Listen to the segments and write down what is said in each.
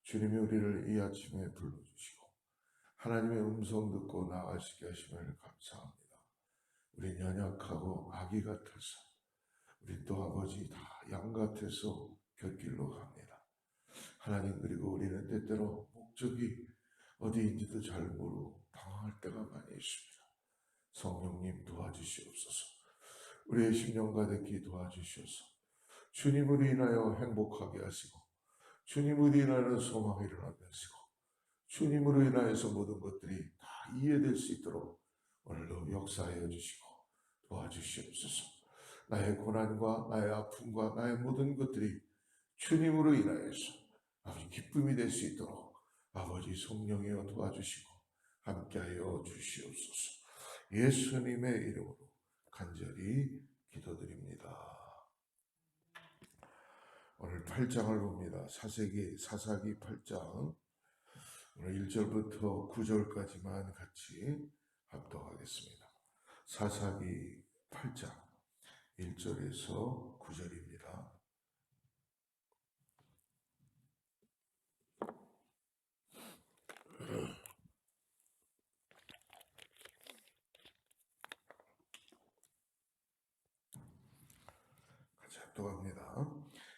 주님이 우리를 이 아침에 불러주시고 하나님의 음성 듣고 나아가시게 하심을 감사합니다. 우린 연약하고 아기 같아서, 우리 또 아버지 다 양 같아서 곁길로 갑니다. 하나님, 그리고 우리는 때때로 목적이 어디인지도 잘 모르고 당황할 때가 많이 있습니다. 성령님 도와주시옵소서. 우리의 심령 가득히 도와주시옵소서. 주님으로 인하여 행복하게 하시고, 주님으로 인하여 소망이 일어나게 하시고, 주님으로 인하여서 모든 것들이 다 이해될 수 있도록 오늘도 역사하여 주시고 도와주시옵소서. 나의 고난과 나의 아픔과 나의 모든 것들이 주님으로 인하여서 아버지 기쁨이 될 수 있도록 아버지 성령이여 도와주시고 함께하여 주시옵소서. 예수님의 이름으로 간절히 기도드립니다. 오늘 8장을 봅니다. 사사기 8장 오늘 1절부터 9절까지만 같이 합독하겠습니다. 사사기 8장 1절에서 9절입니다. 같이 합독합니다.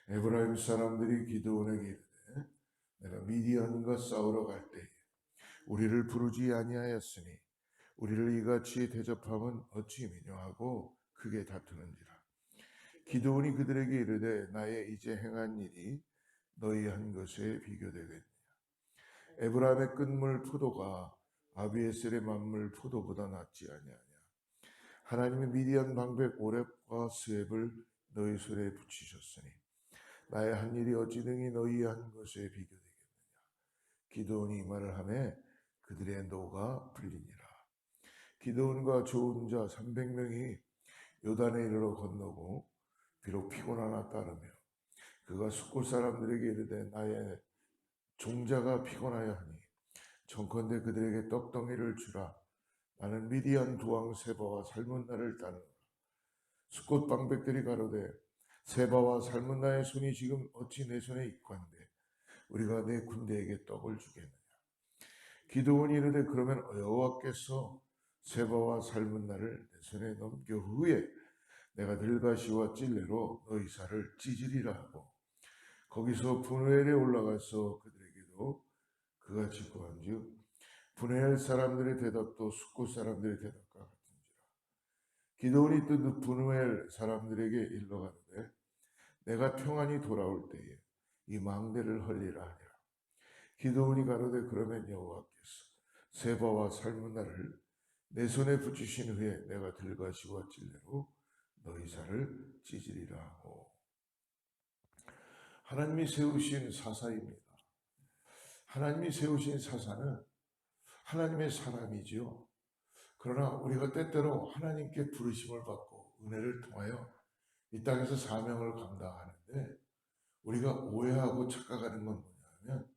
에브라임 사람들이 기드온에게 이르되 내가 미디안과 싸우러 갈 때에 우리를 부르지 아니하였으니 우리를 이같이 대접함은 어찌 미뇨하고 크게 다투는지라. 기드온이 그들에게 이르되 나의 이제 행한 일이 너희 한 것에 비교되겠느냐. 에브라임의 끝물 포도가 아비에셀의 만물 포도보다 낫지 아니하냐. 하나님의 미디안 방백 오렙과 스웹을 너희 손에 붙이셨으니 나의 한 일이 어찌 능히 너희 한 것에 비교되겠느냐. 기드온이 이 말을 하매 그들의 노가 풀리니라. 기드온과 좋은 자 300명이 요단에 이르러 건너고 비록 피곤하나 따르며 그가 숫곳 사람들에게 이르되 나의 종자가 피곤하여 하니 청컨대 그들에게 떡덩이를 주라. 나는 미디안 두왕 세바와 살문나를 따르노라. 숫곳 방백들이 가로되 세바와 살문나의 손이 지금 어찌 내 손에 있건대 우리가 내 군대에게 떡을 주겠느냐. 기드온이 이르되 그러면 여호와께서 세바와 살문나를 내 손에 넘겨 후에 내가 들가시와 찔레로 너희 살을 찢으리라 하고 거기서 분우엘에 올라가서 그들에게도 그같이 구한즉 분우엘 사람들의 대답도 숫곳 사람들의 대답과 같은지라. 기드온이 또 분우엘 사람들에게 일러 가로되 내가 평안히 돌아올 때에 이 망대를 헐리라 하니라. 기드온이 가로되 그러면 여호와께서 세바와 살문나를 내 손에 붙이신 후에 내가 들가시와 찔레로 너희 살을 찢으리라 하고. 하나님이 세우신 사사입니다. 하나님이 세우신 사사는 하나님의 사람이지요. 그러나 우리가 때때로 하나님께 부르심을 받고 은혜를 통하여 이 땅에서 사명을 감당하는데 우리가 오해하고 착각하는 건 뭐냐면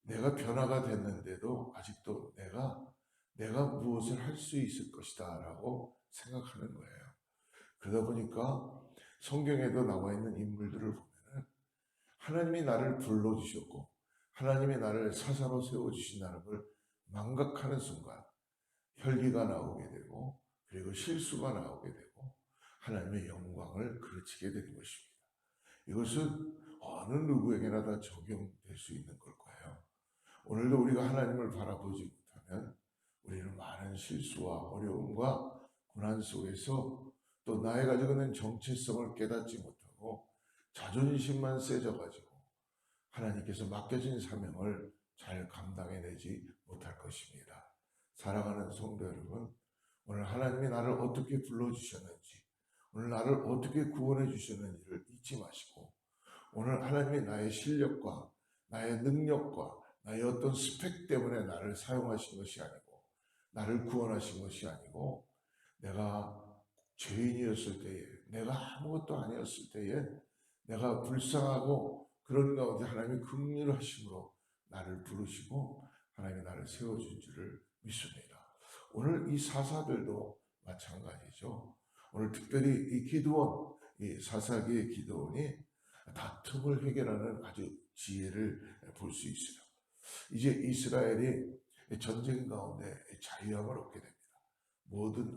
내가 변화가 됐는데도 아직도 내가 무엇을 할 수 있을 것이다 라고 생각하는 거예요. 그러다 보니까 성경에도 나와 있는 인물들을 보면 하나님이 나를 불러주셨고 하나님이 나를 사사로 세워주신다는 걸 망각하는 순간 혈기가 나오게 되고 그리고 실수가 나오게 되고 하나님의 영광을 그르치게 되는 것입니다. 이것은 어느 누구에게나 다 적용될 수 있는 걸 거예요. 오늘도 우리가 하나님을 바라보지 못하면 우리는 많은 실수와 어려움과 고난 속에서 또 나의 가지고 있는 정체성을 깨닫지 못하고 자존심만 세져가지고 하나님께서 맡겨진 사명을 잘 감당해내지 못할 것입니다. 사랑하는 성도 여러분, 오늘 하나님이 나를 어떻게 불러주셨는지, 오늘 나를 어떻게 구원해 주셨는지를 잊지 마시고 오늘 하나님이 나의 실력과 나의 능력과 나의 어떤 스펙 때문에 나를 사용하신 것이 아니고 나를 구원하신 것이 아니고 내가 죄인이었을 때에 내가 아무것도 아니었을 때에 내가 불쌍하고 그런 가운데 하나님이 긍휼하심으로 나를 부르시고 하나님이 나를 세워준 줄을 믿습니다. 오늘 이 사사들도 마찬가지죠. 오늘 특별히 이 기드온, 이 사사기의 기드온이 다툼을 해결하는 아주 지혜를 볼 수 있어요. 이제 이스라엘이 전쟁 가운데 자유함을 얻게 됩니다. 모든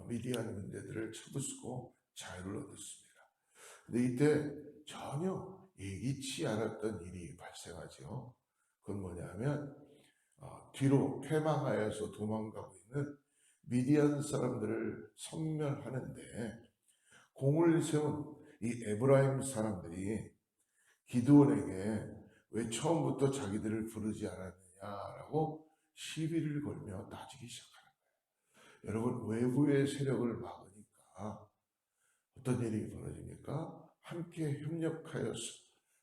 미디안 군대들을 쳐부수고 자유를 얻었습니다. 근데 이때 전혀 예기치 않았던 일이 발생하죠. 그건 뭐냐면 뒤로 패망하여서 도망가고 있는 미디안 사람들을 섬멸하는데 공을 세운 이 에브라임 사람들이 기드온에게 왜 처음부터 자기들을 부르지 않았느냐라고 시비를 걸며 따지기 시작하는 거예요. 여러분, 외부의 세력을 막으니까 어떤 일이 벌어집니까? 함께 협력하여서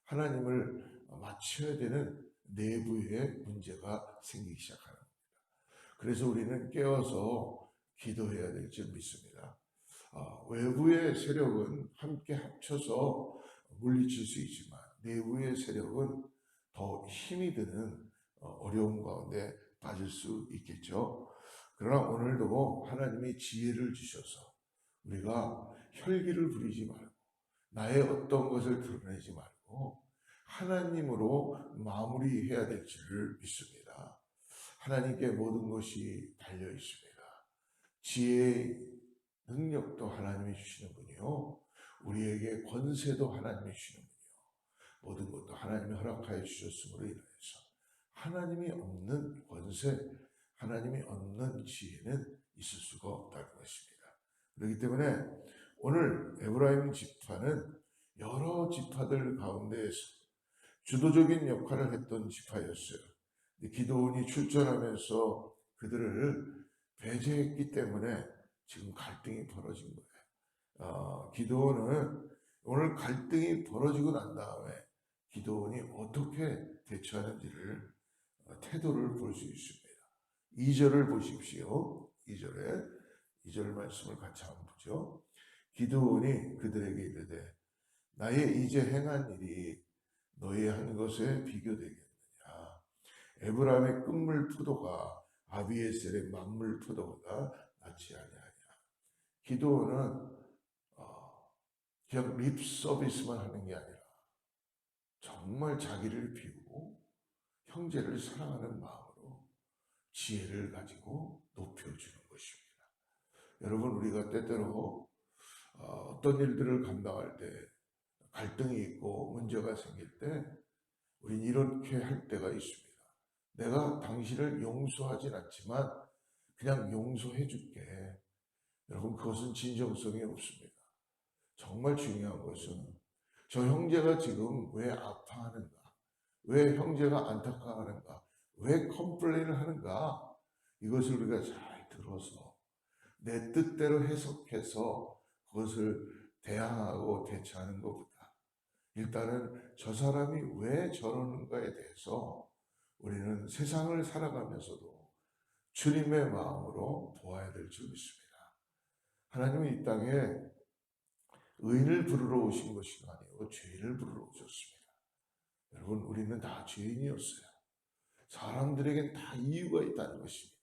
하나님을 맞춰야 되는 내부의 문제가 생기기 시작하는 겁니다. 그래서 우리는 깨어서 기도해야 될 줄 믿습니다. 외부의 세력은 함께 합쳐서 물리칠 수 있지만 내부의 세력은 더 힘이 드는 어려움 가운데 빠질 수 있겠죠. 그러나 오늘도 하나님이 지혜를 주셔서 우리가 혈기를 부리지 말고 나의 어떤 것을 드러내지 말고 하나님으로 마무리해야 될 줄을 믿습니다. 하나님께 모든 것이 달려 있습니다. 지혜의 능력도 하나님이 주시는군요. 우리에게 권세도 하나님이 주시는군요. 모든 것도 하나님이 허락하여 주셨음으로 인해서 하나님이 없는 권세, 하나님이 없는 지혜는 있을 수가 없다는 것입니다. 그렇기 때문에 오늘 에브라임 지파는 여러 지파들 가운데에서 주도적인 역할을 했던 지파였어요. 기드온이 출전하면서 그들을 배제했기 때문에 지금 갈등이 벌어진 거예요. 기드온은 오늘 갈등이 벌어지고 난 다음에 기드온이 어떻게 대처하는지를 태도를 볼 수 있습니다. 2절을 보십시오. 2절 말씀을 같이 한번 보죠. 기드온이 그들에게 이르되 나의 이제 행한 일이 너의 한 것에 비교되겠느냐. 에브라임의 끝물 포도가 아비에셀의 만물 포도보다 낫지 아니하냐. 기드온은 그냥 립 서비스만 하는 게 아니라 정말 자기를 비우고 형제를 사랑하는 마음으로 지혜를 가지고 높여주는 것입니다. 여러분, 우리가 때때로 어떤 일들을 감당할 때 갈등이 있고 문제가 생길 때 우린 이렇게 할 때가 있습니다. 내가 당신을 용서하진 않지만 그냥 용서해 줄게. 여러분, 그것은 진정성이 없습니다. 정말 중요한 것은 저 형제가 지금 왜 아파하는가? 왜 형제가 안타까워하는가? 왜 컴플레인을 하는가? 이것을 우리가 잘 들어서 내 뜻대로 해석해서 그것을 대항하고 대처하는 것보다 일단은 저 사람이 왜 저러는가에 대해서 우리는 세상을 살아가면서도 주님의 마음으로 보아야 될 줄 믿습니다. 하나님은 이 땅에 의인을 부르러 오신 것이 아니고 죄인을 부르러 오셨습니다. 여러분, 우리는 다 죄인이었어요. 사람들에겐 다 이유가 있다는 것입니다.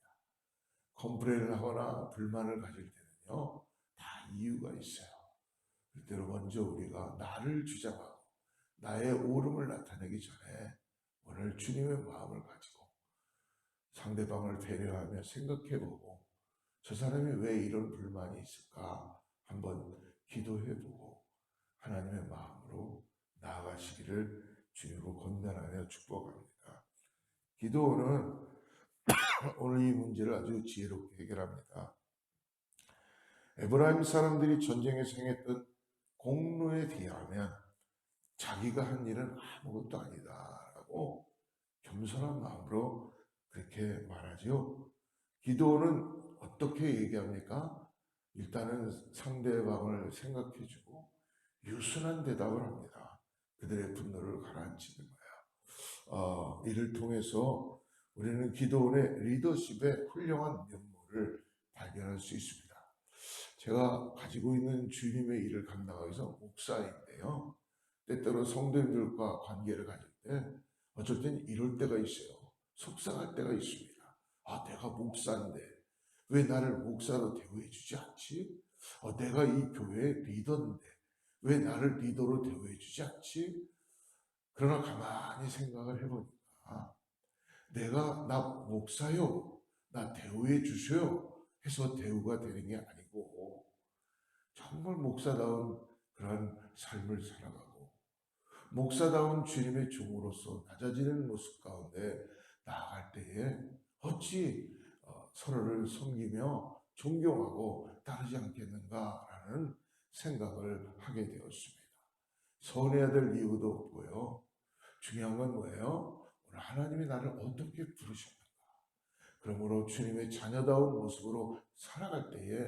컴플레인을 하거나 불만을 가질 때는요, 다 이유가 있어요. 그때로 먼저 우리가 나를 주장하고 나의 옳음을 나타내기 전에 오늘 주님의 마음을 가지고 상대방을 배려하며 생각해보고 저 사람이 왜 이런 불만이 있을까 한번 기도해보고 하나님의 마음으로 나아가시기를 주님으로 권면하며 축복합니다. 기도는 오늘 이 문제를 아주 지혜롭게 해결합니다. 에브라임 사람들이 전쟁에 행했던 공로에 비하면 자기가 한 일은 아무것도 아니다라고 겸손한 마음으로 그렇게 말하죠. 기도는 어떻게 얘기합니까? 일단은 상대방을 생각해주고 유순한 대답을 합니다. 그들의 분노를 가라앉히는 거예요. 이를 통해서 우리는 기도원의 리더십의 훌륭한 면모를 발견할 수 있습니다. 제가 가지고 있는 주님의 일을 감당하기 위해서 목사인데요. 때때로 성도님들과 관계를 가질 때 어쩔 땐 이럴 때가 있어요. 속상할 때가 있습니다. 내가 목사인데 왜 나를 목사로 대우해 주지 않지? 내가 이 교회의 리더인데 왜 나를 리더로 대우해 주지 않지? 그러나 가만히 생각을 해보니까 나 목사요, 나 대우해 주세요 해서 대우가 되는 게 아니고 정말 목사다운 그러한 삶을 살아가고 목사다운 주님의 종으로서 낮아지는 모습 가운데 나아갈 때에 어찌 서로를 섬기며 존경하고 따르지 않겠는가라는 생각을 하게 되었습니다. 서운해야 될 이유도 없고요. 중요한 건 뭐예요? 오늘 하나님이 나를 어떻게 부르셨는가? 그러므로 주님의 자녀다운 모습으로 살아갈 때에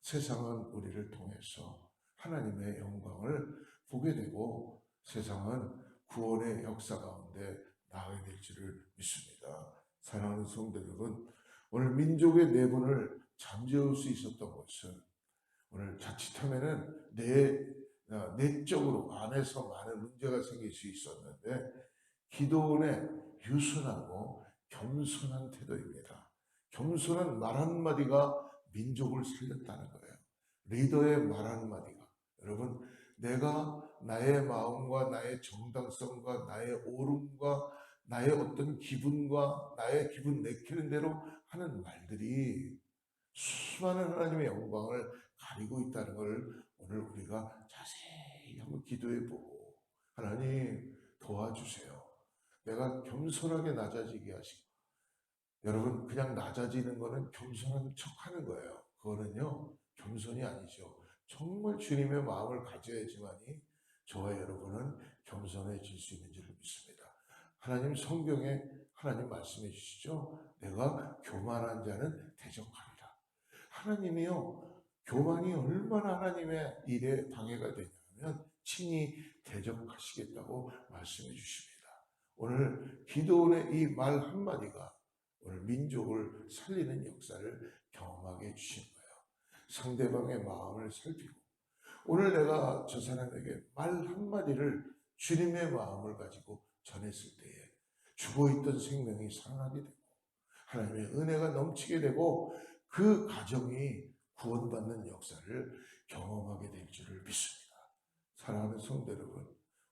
세상은 우리를 통해서 하나님의 영광을 보게 되고 세상은 구원의 역사 가운데 나아가게 될 줄을 믿습니다. 사랑하는 성도 여러분, 오늘 민족의 내분을 잠재울 수 있었던 것은 오늘 자칫하면은 내적으로 안에서 많은 문제가 생길 수 있었는데 기도원의 유순하고 겸손한 태도입니다. 겸손한 말 한마디가 민족을 살렸다는 거예요. 리더의 말 한마디가. 여러분, 내가 나의 마음과 나의 정당성과 나의 옳음과 나의 어떤 기분과 나의 기분 내키는 대로 하는 말들이 수많은 하나님의 영광을 가리고 있다는 걸 오늘 우리가 자세히 한번 기도해 보고 하나님 도와주세요. 내가 겸손하게 낮아지게 하시고 여러분 그냥 낮아지는 거는 겸손한 척하는 거예요. 그거는요 겸손이 아니죠. 정말 주님의 마음을 가져야지만이 저와 여러분은 겸손해질 수 있는 줄을 믿습니다. 하나님 성경에 하나님 말씀해 주시죠. 내가 교만한 자는 대적하리라. 하나님이요 교만이 얼마나 하나님의 일에 방해가 되냐면 친히 대적하시겠다고 말씀해 주십니다. 오늘 기도원의 이 말 한마디가 오늘 민족을 살리는 역사를 경험하게 해주신 거예요. 상대방의 마음을 살피고 오늘 내가 저 사람에게 말 한마디를 주님의 마음을 가지고 전했을 때에 죽어있던 생명이 살아나게 되고 하나님의 은혜가 넘치게 되고 그 가정이 구원받는 역사를 경험하게 될 줄을 믿습니다. 사랑하는 성도 여러분,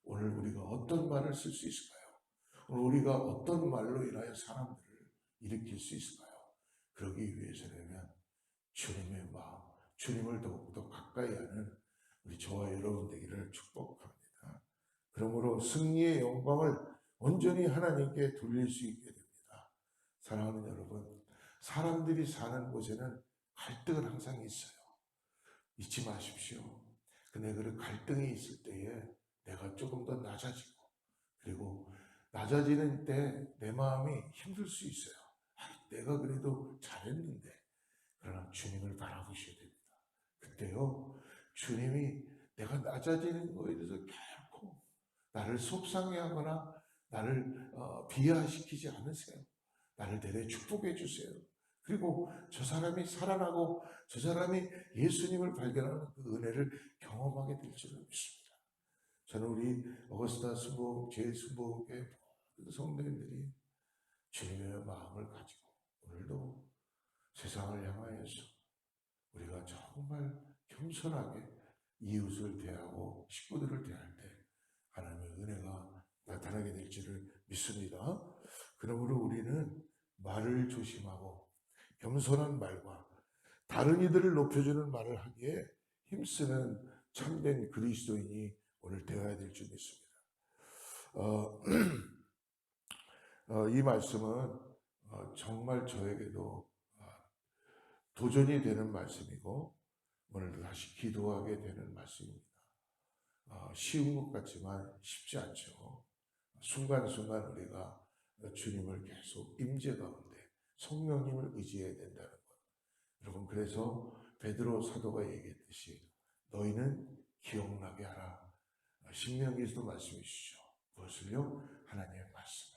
오늘 우리가 어떤 말을 쓸 수 있을까요? 오늘 우리가 어떤 말로 인하여 사람들을 일으킬 수 있을까요? 그러기 위해서라면 주님의 마음, 주님을 더욱더 가까이 하는 우리 저와 여러분 되기를 축복합니다. 그러므로 승리의 영광을 온전히 하나님께 돌릴 수 있게 됩니다. 사랑하는 여러분, 사람들이 사는 곳에는 갈등은 항상 있어요. 잊지 마십시오. 근데 그 갈등이 있을 때에 내가 조금 더 낮아지고 그리고 낮아지는 때 내 마음이 힘들 수 있어요. 내가 그래도 잘했는데 그러나 주님을 바라보셔야 됩니다. 그때요 주님이 내가 낮아지는 거에 대해서 결코 나를 속상해하거나 나를 비하시키지 않으세요. 나를 내려 축복해 주세요. 그리고 저 사람이 살아나고 저 사람이 예수님을 발견하는 그 은혜를 경험하게 될 줄을 믿습니다. 저는 우리 어거스타 순복 제일순복의 모든 성도님들이 주님의 마음을 가지고 오늘도 세상을 향하여서 우리가 정말 겸손하게 이웃을 대하고 식구들을 대할 때 하나님의 은혜가 나타나게 될 줄을 믿습니다. 그러므로 우리는 말을 조심하고 겸손한 말과 다른 이들을 높여주는 말을 하기에 힘쓰는 참된 그리스도인이 오늘 되어야 될 줄 믿습니다. 이 말씀은 정말 저에게도 도전이 되는 말씀이고 오늘 다시 기도하게 되는 말씀입니다. 쉬운 것 같지만 쉽지 않죠. 순간순간 우리가 주님을 계속 임재 가운데 성령님을 의지해야 된다는 것. 여러분 그래서 베드로 사도가 얘기했듯이 너희는 기억나게 하라. 신명기에서도 말씀해 주시죠. 무엇을요? 하나님의 말씀을.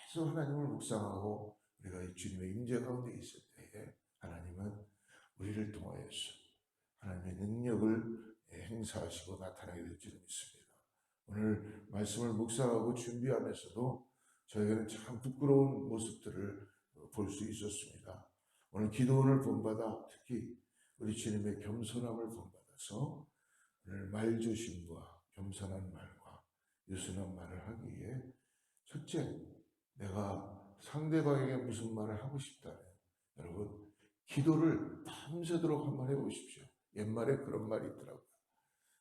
계속 하나님을 묵상하고 우리가 이 주님의 임재 가운데 있을 때에 하나님은 우리를 통하여서 하나님의 능력을 행사하시고 나타나게 될 줄 믿습니다. 오늘 말씀을 묵상하고 준비하면서도 저에게는 참 부끄러운 모습들을 볼 수 있었습니다. 오늘 기도원을 본받아 특히 우리 주님의 겸손함을 본받아서 오늘 말조심과 겸손한 말과 유순한 말을 하기 위해 첫째, 내가 상대방에게 무슨 말을 하고 싶다면 여러분 기도를 밤새도록 한번 해보십시오. 옛말에 그런 말이 있더라고요.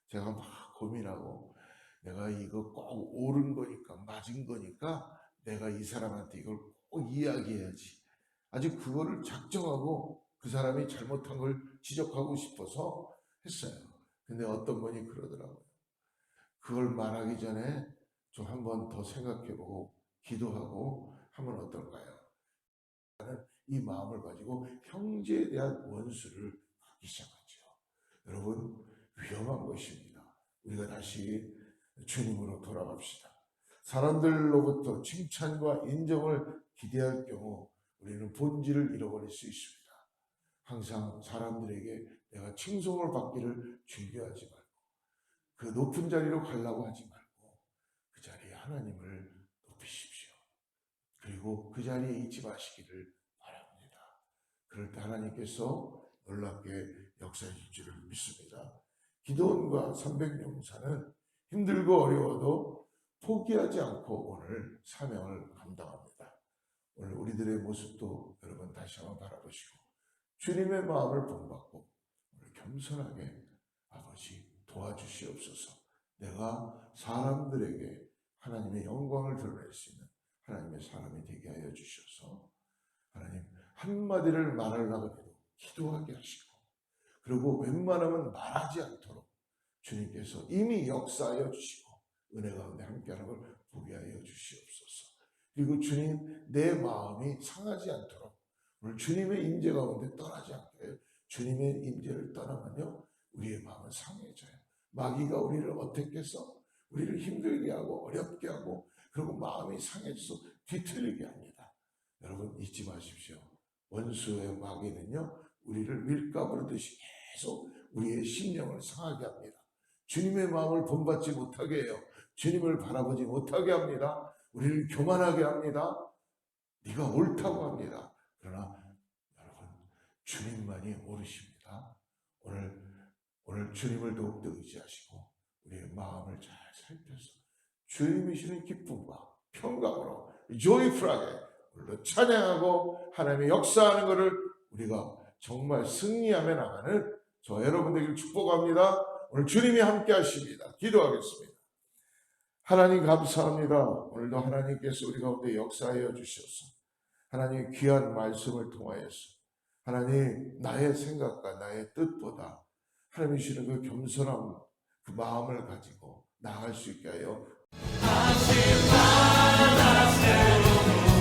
제가 막 고민하고 내가 이거 꼭 옳은 거니까 맞은 거니까 내가 이 사람한테 이걸 꼭 이야기해야지. 아직 그거를 작정하고 그 사람이 잘못한 걸 지적하고 싶어서 했어요. 근데 어떤 분이 그러더라고요. 그걸 말하기 전에 좀 한번 더 생각해보고 기도하고 하면 어떨까요? 이 마음을 가지고 형제에 대한 원수를 갖기 시작하죠. 여러분 위험한 것입니다. 우리가 다시 주님으로 돌아갑시다. 사람들로부터 칭찬과 인정을 기대할 경우 우리는 본질을 잃어버릴 수 있습니다. 항상 사람들에게 내가 칭송을 받기를 즐겨하지 말고 그 높은 자리로 가려고 하지 말고 그 자리에 하나님을 높이십시오. 그리고 그 자리에 있지 마시기를 바랍니다. 그럴 때 하나님께서 놀랍게 역사하실 줄을 믿습니다. 기도원과 300용사는 힘들고 어려워도 포기하지 않고 오늘 사명을 감당합니다. 오늘 우리들의 모습도 여러분 다시 한번 바라보시고 주님의 마음을 본받고 오늘 겸손하게 아버지 도와주시옵소서. 내가 사람들에게 하나님의 영광을 드러낼 수 있는 하나님의 사람이 되게 하여 주셔서 하나님 한마디를 말하려고 해도 기도하게 하시고 그리고 웬만하면 말하지 않도록 주님께서 이미 역사하여 주시고 은혜 가운데 함께하는 걸 보게 하여 주시옵소서. 그리고 주님 내 마음이 상하지 않도록 오늘 주님의 임재 가운데 떠나지 않게 해요. 주님의 임재를 떠나면요 우리의 마음은 상해져요. 마귀가 우리를 어떻게 해서 우리를 힘들게 하고 어렵게 하고 그리고 마음이 상해져서 뒤틀리게 합니다. 여러분 잊지 마십시오. 원수의 마귀는요 우리를 밀가부로 듯이 계속 우리의 심령을 상하게 합니다. 주님의 마음을 본받지 못하게 해요. 주님을 바라보지 못하게 합니다. 우리를 교만하게 합니다. 네가 옳다고 합니다. 그러나 여러분 주님만이 옳으십니다. 오늘 주님을 더욱더 의지하시고 우리의 마음을 잘 살펴서 주님이 주시는 기쁨과 평강으로 조이풀하게 오늘도 찬양하고 하나님의 역사하는 것을 우리가 정말 승리하며 나가는 저 여러분 되기를 축복합니다. 오늘 주님이 함께 하십니다. 기도하겠습니다. 하나님 감사합니다. 오늘도 하나님께서 우리 가운데 역사하여 주셔서 하나님 귀한 말씀을 통하여서 하나님 나의 생각과 나의 뜻보다 하나님이 주시는 그 겸손함 그 마음을 가지고 나아갈 수 있게 하여 다시 바다 세우고